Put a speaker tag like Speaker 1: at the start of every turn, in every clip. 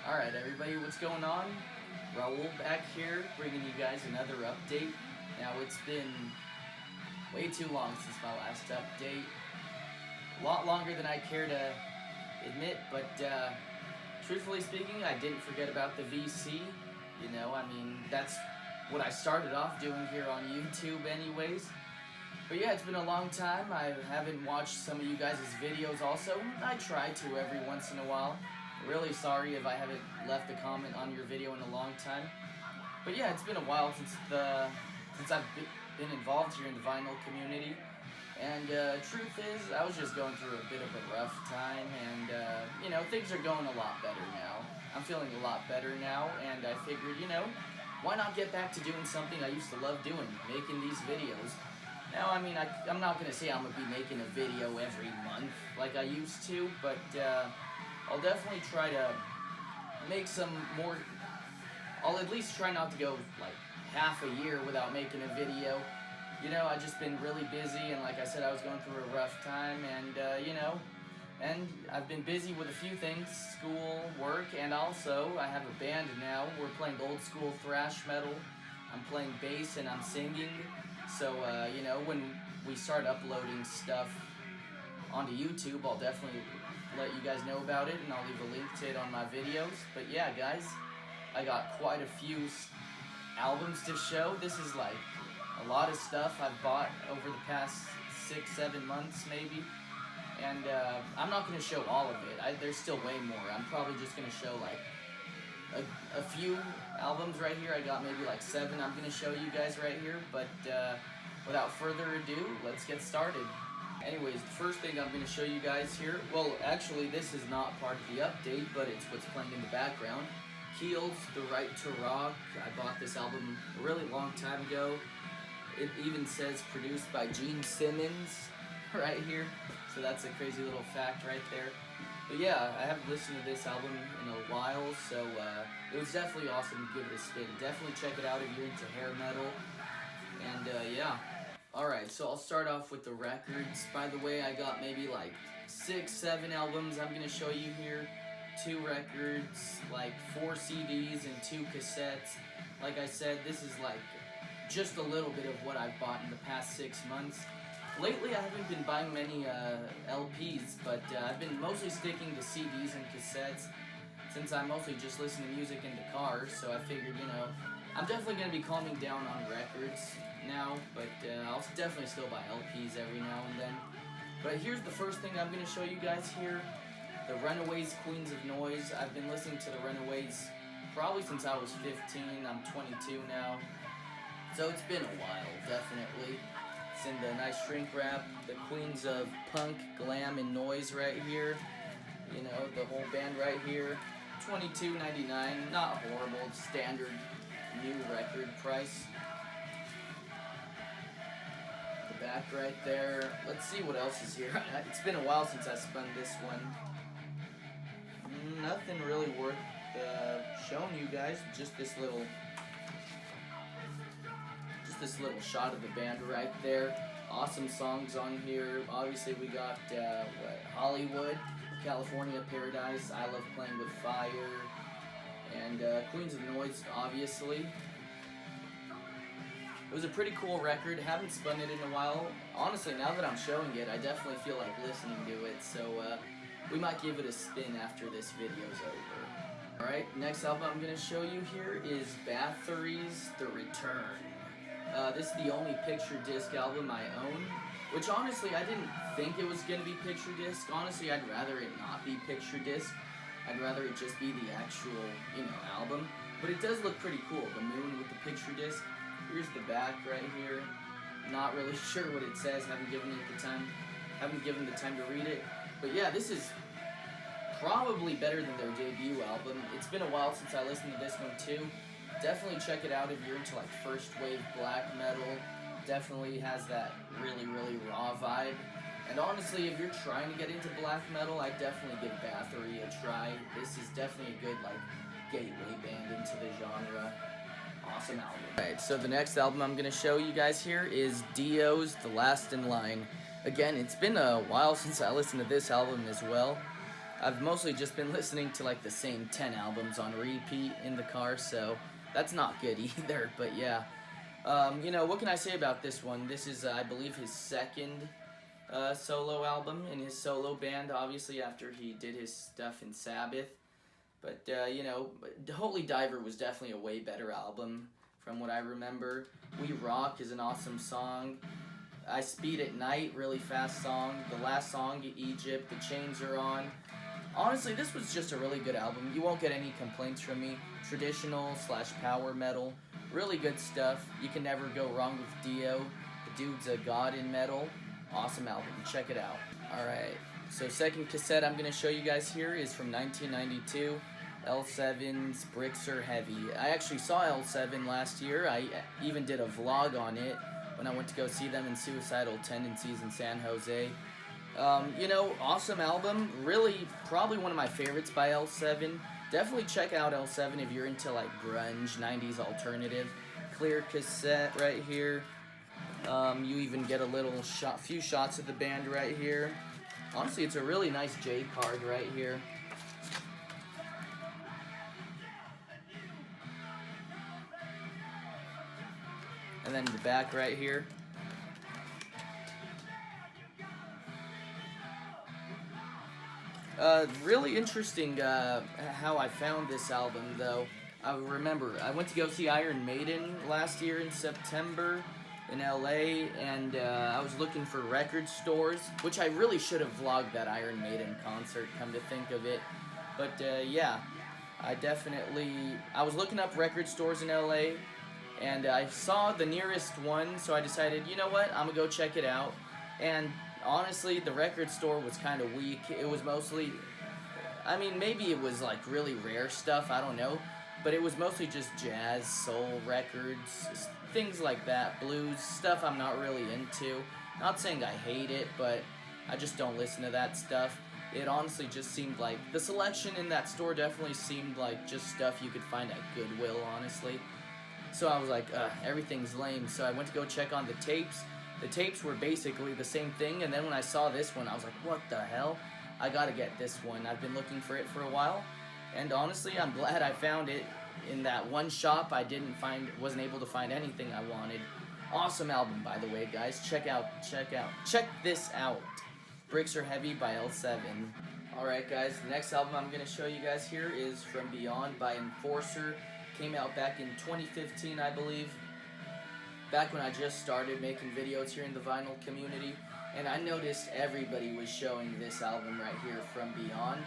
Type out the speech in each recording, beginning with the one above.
Speaker 1: Alright everybody, what's going on? Raul back here, bringing you guys another update. Now it's been way too long since my last update. A lot longer than I care to admit, but truthfully speaking, I didn't forget about the VC. You know, I mean, that's what I started off doing here on YouTube anyways. But yeah, it's been a long time. I haven't watched some of you guys' videos also. I try to every once in a while. Really sorry if I haven't left a comment on your video in a long time. But yeah, it's been a while since I've been involved here in the vinyl community. And truth is, I was just going through a bit of a rough time, and you know, things are going a lot better now. I'm feeling a lot better now, and I figured, you know, why not get back to doing something I used to love doing, making these videos. Now, I mean, I'm not going to say I'm going to be making a video every month like I used to, but I'll definitely try to make some more. I'll at least try not to go like half a year without making a video. You know, I've just been really busy, and like I said, I was going through a rough time, and you know, and I've been busy with a few things, school, work, and also I have a band now. We're playing old school thrash metal. I'm playing bass and I'm singing. So you know, when we start uploading stuff onto YouTube, I'll definitely let you guys know about it, and I'll leave a link to it on my videos. But yeah, guys, I got quite a few albums to show. This is like a lot of stuff I've bought over the past 6-7 months maybe, and I'm not going to show all of it. There's still way more. I'm probably just going to show like a few albums right here. I got maybe like 7 I'm going to show you guys right here, but without further ado, let's get started. Anyways, the first thing I'm going to show you guys here, well, actually, this is not part of the update, but it's what's playing in the background. Keel's The Right to Rock. I bought this album a really long time ago. It even says produced by Gene Simmons right here, so that's a crazy little fact right there. But yeah, I haven't listened to this album in a while, so it was definitely awesome to give it a spin. Definitely check it out if you're into hair metal, and yeah. Alright, so I'll start off with the records. By the way, I got maybe like 6-7 albums I'm going to show you here. 2 records, like 4 CDs and 2 cassettes. Like I said, this is like just a little bit of what I've bought in the past 6 months. Lately I haven't been buying many LPs, but I've been mostly sticking to CDs and cassettes since I mostly just listen to music in the car, so I figured, you know, I'm definitely going to be calming down on records now, but I'll definitely still buy LPs every now and then. But here's the first thing I'm going to show you guys here. The Runaways, Queens of Noise. I've been listening to the Runaways probably since I was 15. I'm 22 now. So it's been a while, definitely. It's in the nice shrink wrap. The Queens of Punk, Glam, and Noise right here. You know, the whole band right here. $22.99. Not horrible. Standard new record price. The back right there. Let's see what else is here. It's been a while since I spun this one. Nothing really worth showing you guys. Just this little shot of the band right there. Awesome songs on here. Obviously we got Hollywood, California Paradise, I Love Playing with Fire, and Queens of Noise, obviously. It was a pretty cool record. Haven't spun it in a while. Honestly, now that I'm showing it, I definitely feel like listening to it, so we might give it a spin after this video's over. Alright, next album I'm going to show you here is Bathory's The Return. This is the only picture disc album I own, which honestly I didn't think it was going to be picture disc. Honestly, I'd rather it not be picture disc. I'd rather it just be the actual, you know, album. But it does look pretty cool, the moon with the picture disc. Here's the back right here. Not really sure what it says. Haven't given the time to read it. But yeah, this is probably better than their debut album. It's been a while since I listened to this one too. Definitely check it out if you're into like first wave black metal. Definitely has that really, really raw vibe. And honestly, if you're trying to get into black metal, I'd definitely give Bathory a try. This is definitely a good like gateway band into the genre. Awesome album. Alright, so the next album I'm going to show you guys here is Dio's The Last in Line. Again, it's been a while since I listened to this album as well. I've mostly just been listening to like the same 10 albums on repeat in the car, so that's not good either. But yeah, you know, what can I say about this one? This is, I believe, his second solo album in his solo band, obviously, after he did his stuff in Sabbath. But, you know, Holy Diver was definitely a way better album from what I remember. We Rock is an awesome song. I Speed at Night, really fast song. The last song, Egypt, The Chains Are On. Honestly, this was just a really good album. You won't get any complaints from me. Traditional/power metal. Really good stuff. You can never go wrong with Dio. The dude's a god in metal. Awesome album. Check it out. Alright, so second cassette I'm going to show you guys here is from 1992. L7's Bricks Are Heavy. I actually saw L7 last year. I even did a vlog on it when I went to go see them in Suicidal Tendencies in San Jose. You know, awesome album. Really, probably one of my favorites by L7. Definitely check out L7 if you're into like grunge, 90s alternative. Clear cassette right here. You even get a few shots of the band right here. Honestly, it's a really nice J card right here. And then the back right here. Really interesting how I found this album, though. I remember I went to go see Iron Maiden last year in September in LA, and I was looking for record stores, which I really should have vlogged that Iron Maiden concert, come to think of it. But yeah, I was looking up record stores in LA, and I saw the nearest one, so I decided, you know what, I'm gonna go check it out. And honestly, the record store was kind of weak. It was mostly, I mean, maybe it was like really rare stuff, I don't know, but it was mostly just jazz, soul records, things like that, blues, stuff I'm not really into. Not saying I hate it, but I just don't listen to that stuff. It honestly just seemed like, the selection in that store definitely seemed like just stuff you could find at Goodwill, honestly. So I was like, everything's lame, so I went to go check on the tapes. The tapes were basically the same thing, and then when I saw this one, I was like, what the hell? I gotta get this one. I've been looking for it for a while, and honestly, I'm glad I found it. In that one shop, I wasn't able to find anything I wanted. Awesome album, by the way, guys. Check this out. Bricks Are Heavy by L7. Alright, guys, the next album I'm gonna show you guys here is From Beyond by Enforcer. Came out back in 2015, I believe. Back when I just started making videos here in the vinyl community, and I noticed everybody was showing this album right here, From Beyond.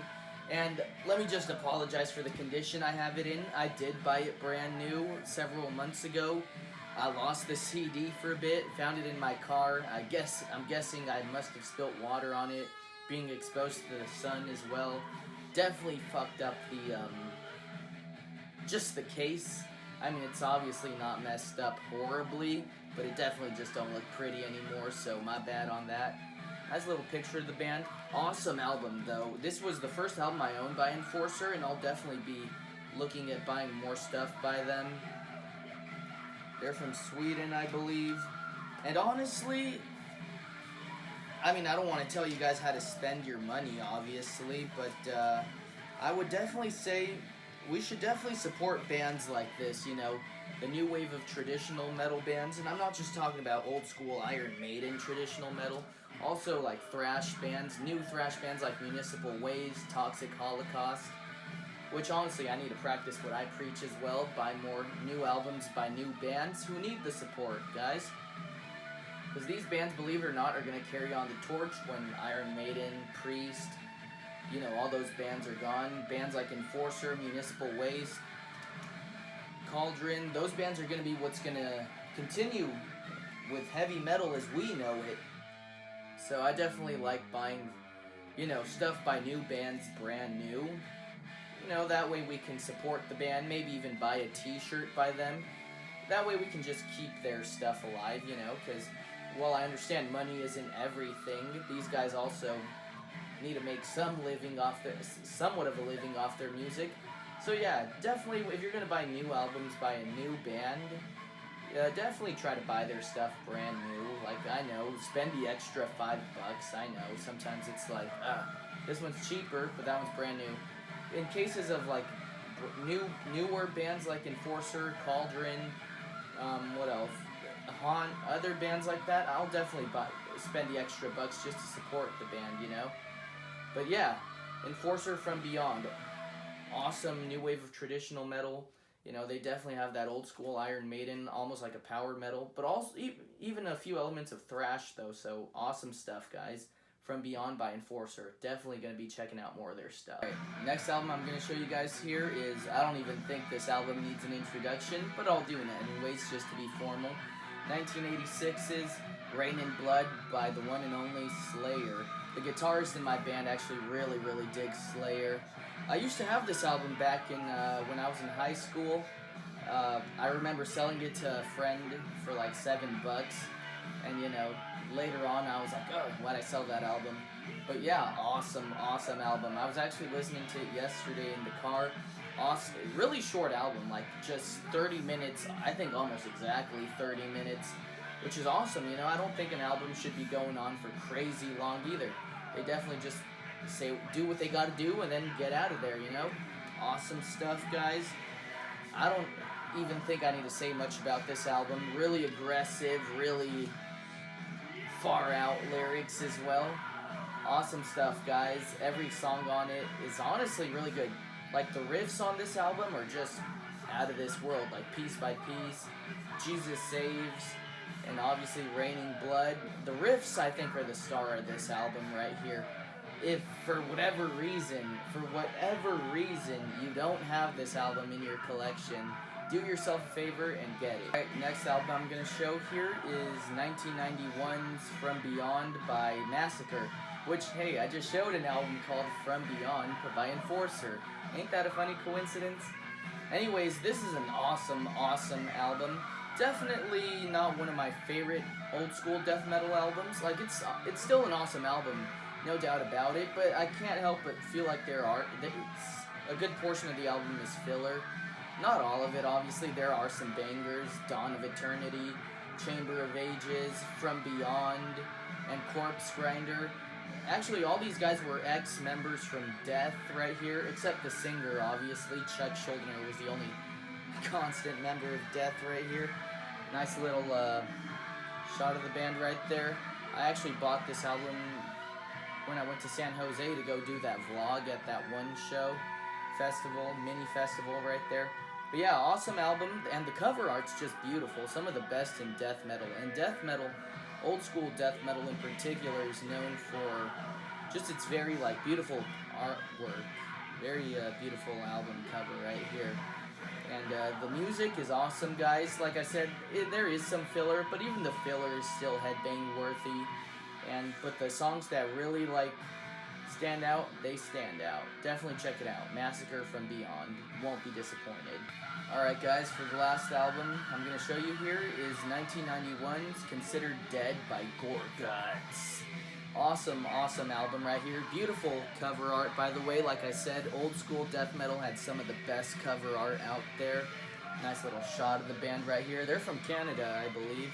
Speaker 1: And let me just apologize for the condition I have it in. I did buy it brand new several months ago. I lost the CD for a bit, found it in my car. I'm guessing I must have spilt water on it, being exposed to the sun as well. Definitely fucked up just the case. I mean, it's obviously not messed up horribly, but it definitely just don't look pretty anymore, so my bad on that. Nice little picture of the band. Awesome album, though. This was the first album I owned by Enforcer, and I'll definitely be looking at buying more stuff by them. They're from Sweden, I believe. And honestly, I mean, I don't want to tell you guys how to spend your money, obviously, but I would definitely say we should definitely support bands like this, you know, the new wave of traditional metal bands, and I'm not just talking about old school Iron Maiden traditional metal, also like thrash bands, new thrash bands like Municipal Waste, Toxic Holocaust, which honestly I need to practice what I preach as well, buy more new albums by new bands who need the support, guys. Because these bands, believe it or not, are going to carry on the torch when Iron Maiden, Priest, you know, all those bands are gone. Bands like Enforcer, Municipal Waste, Cauldron, those bands are going to be what's going to continue with heavy metal as we know it. So I definitely like buying, you know, stuff by new bands brand new. You know, that way we can support the band, maybe even buy a t-shirt by them. That way we can just keep their stuff alive, you know, because while I understand money isn't everything, these guys also need to make somewhat of a living off their music. So yeah, definitely, if you're going to buy new albums by a new band, definitely try to buy their stuff brand new. Like, I know, spend the extra $5, I know, sometimes it's like, This one's cheaper, but that one's brand new. In cases of like newer bands like Enforcer, Cauldron, what else? Haunt, other bands like that, I'll definitely spend the extra bucks just to support the band, you know? But yeah, Enforcer from Beyond. Awesome new wave of traditional metal. You know, they definitely have that old school Iron Maiden, almost like a power metal, but also even a few elements of thrash though, so awesome stuff, guys. From Beyond by Enforcer. Definitely going to be checking out more of their stuff. Right, next album I'm going to show you guys here is, I don't even think this album needs an introduction, but I'll do it anyways just to be formal. 1986's Rain in Blood by the one and only Slayer. The guitarist in my band actually really dig Slayer. I used to have this album back in when I was in high school. I remember selling it to a friend for like $7, and you know, later on I was like, oh, why'd I sell that album? But yeah, awesome album. I was actually listening to it yesterday in the car. Awesome, really short album, like just 30 minutes, I think almost exactly 30 minutes, which is awesome. You know, I don't think an album should be going on for crazy long either. They definitely just do what they gotta do and then get out of there, you know? Awesome stuff, guys. I don't even think I need to say much about this album. Really aggressive, really far out lyrics as well. Awesome stuff, guys. Every song on it is honestly really good. Like the riffs on this album are just out of this world. Like Piece by Piece, Jesus Saves, and obviously Raining Blood. The riffs, I think, are the star of this album right here. If for whatever reason you don't have this album in your collection, do yourself a favor and get it. Alright, next album I'm going to show here is 1991's From Beyond by Massacre, which, hey, I just showed an album called From Beyond by Enforcer. Ain't that a funny coincidence? Anyways, this is an awesome album. Definitely not one of my favorite old school death metal albums. Like, it's still an awesome album, no doubt about it, but I can't help but feel like a good portion of the album is filler. Not all of it, obviously. There are some bangers: Dawn of Eternity, Chamber of Ages, From Beyond, and Corpse Grinder. Actually, all these guys were ex-members from Death right here, except the singer, obviously. Chuck Schuldiner was the only constant member of Death right here. Nice little shot of the band right there. I actually bought this album when I went to San Jose to go do that vlog at that one show. Mini festival right there. But yeah, awesome album, and the cover art's just beautiful. Some of the best in death metal. And death metal, old school death metal in particular, is known for just its very like beautiful artwork. Very beautiful album cover right here. And the music is awesome, guys. Like I said, there is some filler, but even the filler is still headbang worthy. But the songs that really like stand out, they stand out. Definitely check it out. Massacre from Beyond. Won't be disappointed. Alright guys, for the last album I'm going to show you here is 1991's Considered Dead by Gore Guts. Awesome album right here. Beautiful cover art, by the way. Like I said, old school death metal had some of the best cover art out there. Nice little shot of the band right here. They're from Canada, I believe.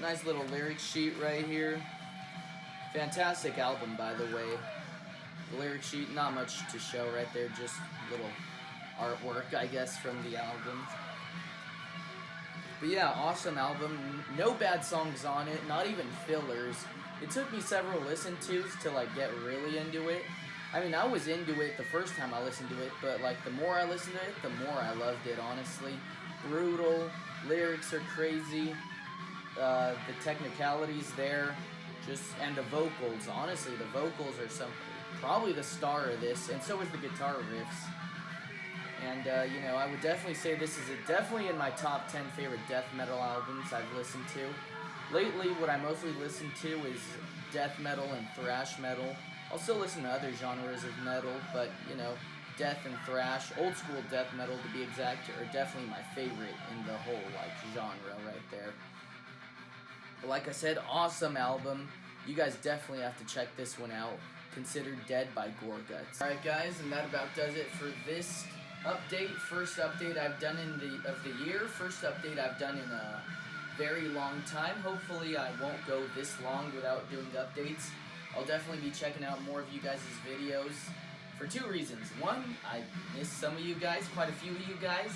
Speaker 1: Nice little lyric sheet right here. Fantastic album, by the way. The lyric sheet, not much to show right there, just little artwork, I guess, from the album. But yeah, awesome album. No bad songs on it, not even fillers. It took me several listen-tos to like get really into it. I mean, I was into it the first time I listened to it, but like the more I listened to it, the more I loved it, honestly. Brutal, lyrics are crazy, the technicalities there. And the vocals, honestly, the vocals are probably the star of this, and so is the guitar riffs. And, you know, I would definitely say this is definitely in my top 10 favorite death metal albums I've listened to. Lately, what I mostly listen to is death metal and thrash metal. I'll still listen to other genres of metal, but, you know, death and thrash, old school death metal to be exact, are definitely my favorite in the whole, like, genre right there. But like I said, awesome album. You guys definitely have to check this one out. Considered Dead by Gore Guts. Alright guys, and that about does it for this update. First update I've done of the year. First update I've done in a very long time. Hopefully I won't go this long without doing updates. I'll definitely be checking out more of you guys' videos for two reasons. One, I miss some of you guys, quite a few of you guys.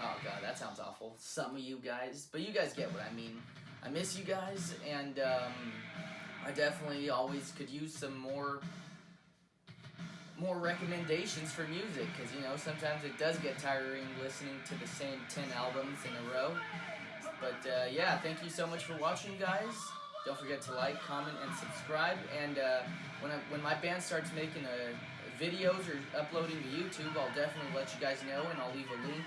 Speaker 1: Oh god, that sounds awful. Some of you guys, but you guys get what I mean. I miss you guys, and I definitely always could use some more recommendations for music, because you know sometimes it does get tiring listening to the same 10 albums in a row. But yeah, thank you so much for watching, guys. Don't forget to like, comment, and subscribe. And when my band starts making videos or uploading to YouTube, I'll definitely let you guys know, and I'll leave a link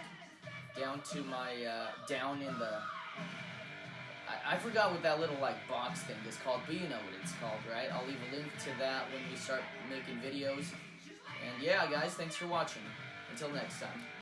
Speaker 1: down to my down in the. I forgot what that little like box thing is called, but you know what it's called, right? I'll leave a link to that when we start making videos. And yeah, guys, thanks for watching. Until next time.